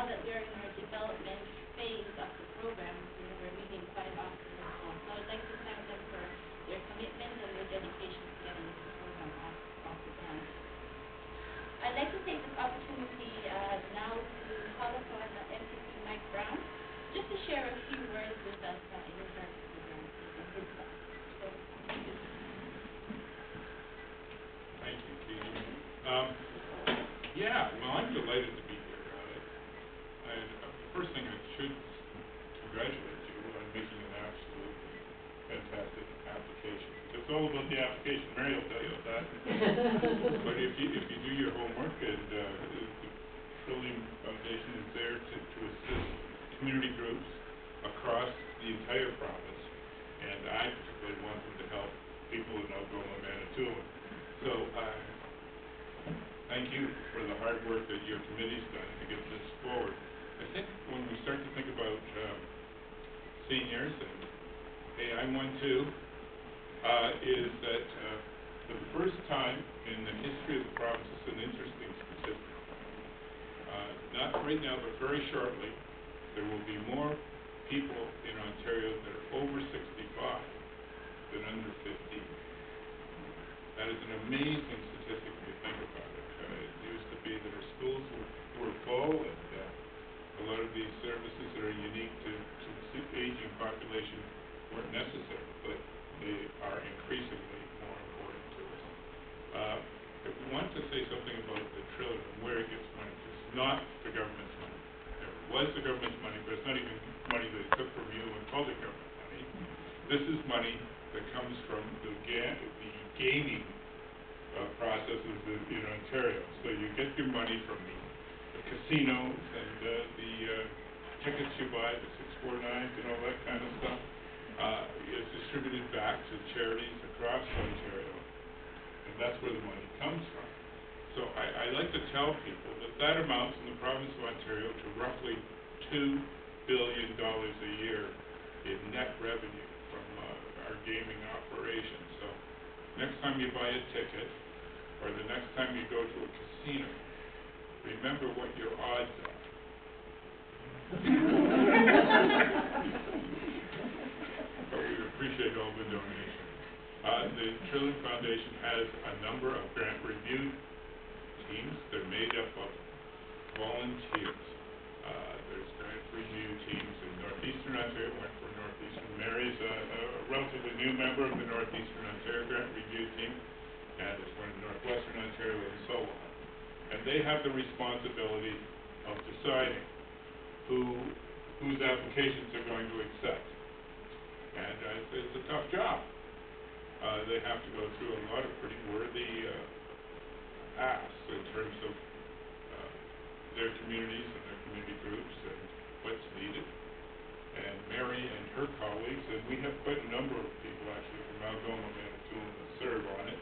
now that we're in our development phase of the program, we're meeting quite often as well. So I'd like to thank them for their commitment and their dedication to getting this program off the ground. I'd like to take this opportunity now to call upon MPP Mike Brown just to share a few words with us in regards to the grant and his thoughts. So, thank you. Thank you, Katie. Yeah, well, I'm delighted to be here. The first thing I should congratulate you on making an absolutely fantastic application. It's all about the application. Mary will tell you that. But if you do your homework, and the Trillium Foundation is there to assist community groups across the entire province, and I particularly want them to help people in Algoma, Manitoulin. So thank you for the hard work that your committee's done to get this forward. I think when we start to think about seniors, and hey, I'm one too, is that for the first time in the history of the province, it's an interesting statistic. Not right now, but very shortly, there will be more people in Ontario that are over 65 than under 50. That is an amazing statistic when you think about it. It used to be that our schools were full, and a lot of these services that are unique to the aging population weren't necessary, but they are increasingly more important to us. If we want to say something about the Trillium and where it gets money, it's not the government's money. It was the government's money, but it's not even money that it took from you and called it government money. This is money that comes from the gaming processes in Ontario. So you get your money from the casinos and the tickets you buy, the 649s and all that kind of stuff. Is distributed back to charities across Ontario, and that's where the money comes from. So I like to tell people that amounts in the province of Ontario to roughly $2 billion a year in net revenue from our gaming operations. So next time you buy a ticket, or the next time you go to a casino, remember what your odds are. But we appreciate all the donations. The Trillium Foundation has a number of grant review teams. They're made up of volunteers. There's grant review teams in Northeastern Ontario. Went for Northeastern. Mary's a relatively new member of the Northeastern Ontario grant review team, and there's one in Northwestern Ontario and so on. And they have the responsibility of deciding whose applications they're going to accept. And it's a tough job. They have to go through a lot of pretty worthy asks in terms of their communities and their community groups and what's needed. And Mary and her colleagues, and we have quite a number of people actually from Algoma, Manitoulin that serve on it.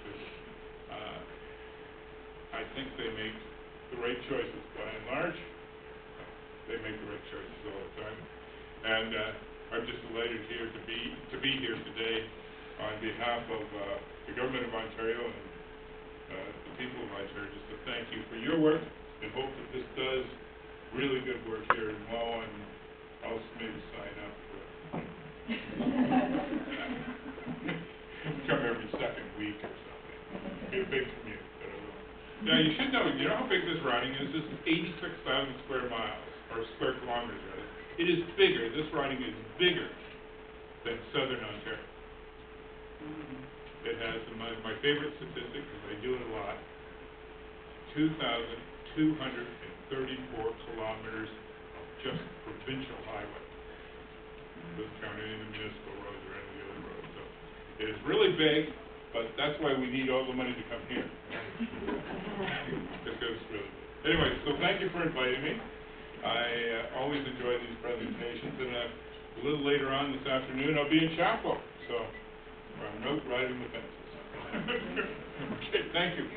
I think they make the right choices by and large. They make the right choices all the time. And I'm just delighted here to be here today on behalf of the Government of Ontario and the people of Ontario, just to thank you for your work and hope that this does really good work here in Wawa, and I'll maybe sign up for come every second week or something. It'd be a big commute, but I will. Now you should know, you know how big this riding is? This is 86,000 square miles, or square kilometers rather. It is bigger, this riding is bigger than Southern Ontario. It has, my favorite statistic, because I do it a lot, 2,234 kilometers of just provincial highway. Doesn't count any of the municipal roads or any of the other roads. So it is really big, but that's why we need all the money to come here. Because it's really big. Anyway, so thank you for inviting me. I always enjoy these presentations, and a little later on this afternoon I'll be in Chapel, so I'm out riding the fences. Okay, thank you.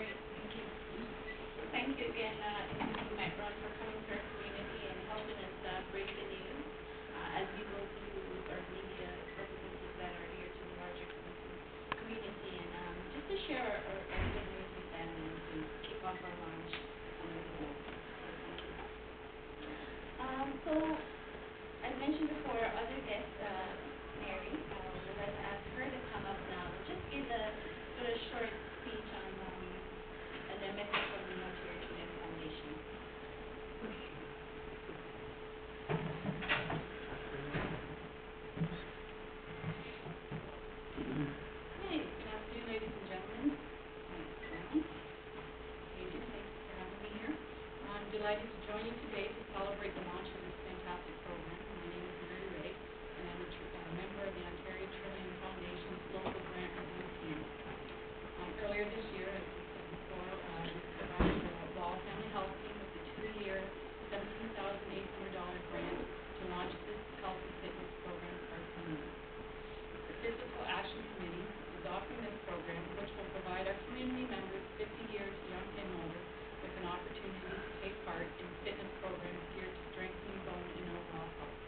Thank you again, MPP Mike Brown, for coming to our community and helping us break the news as we go through our media representatives that are here to the larger community, and just to share our good news with them and to kick off our launch on the whole. So, as mentioned before, our other guest, Mary, would like to ask her to come up now, just give a sort of short speech on the message from the Ontario Trillium Foundation. Okay, good afternoon, ladies and gentlemen. Thank you for having me here. I'm delighted to join you today to celebrate the launch of this fantastic program. My name is Mary Wray, and I'm a member of the Ontario Trillium Foundation's local grant review team. Earlier this year, as we said before, we provided the Wawa Family Health Team with a 2-year, $17,800 grant to launch this health and fitness program for our community. The Physical Action Committee is offering this program, which will provide our community members 50 years young and older with an opportunity to take part in fitness programs geared to strengthening bone and overall health.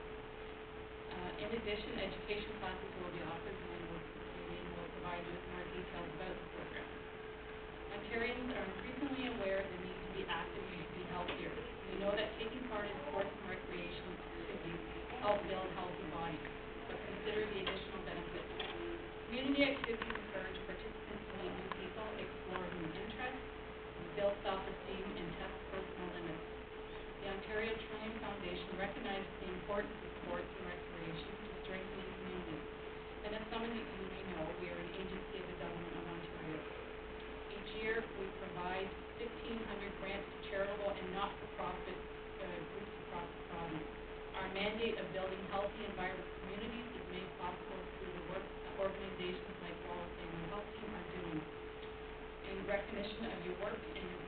In addition, education classes will be offered, and we'll provide you with more details about the program. Ontarians are increasingly aware of the need to be active and to be healthier. We know that taking part in sports and recreation activities help build healthy bodies, but consider the additional benefits. Community activities encourage participants to meet new people, explore new interests, build self-esteem, and test personal limits. The Ontario Trillium Foundation recognizes the importance of sports and recreation to strengthening communities. And as some of you may know, we are an agency of the Government of Ontario. Each year, we provide 1,500 grants to charitable and not-for-profit groups across the province. Our mandate of building healthy and vibrant communities is made possible through the work that organizations like Wawa Family Health Team are doing. In recognition of your work and your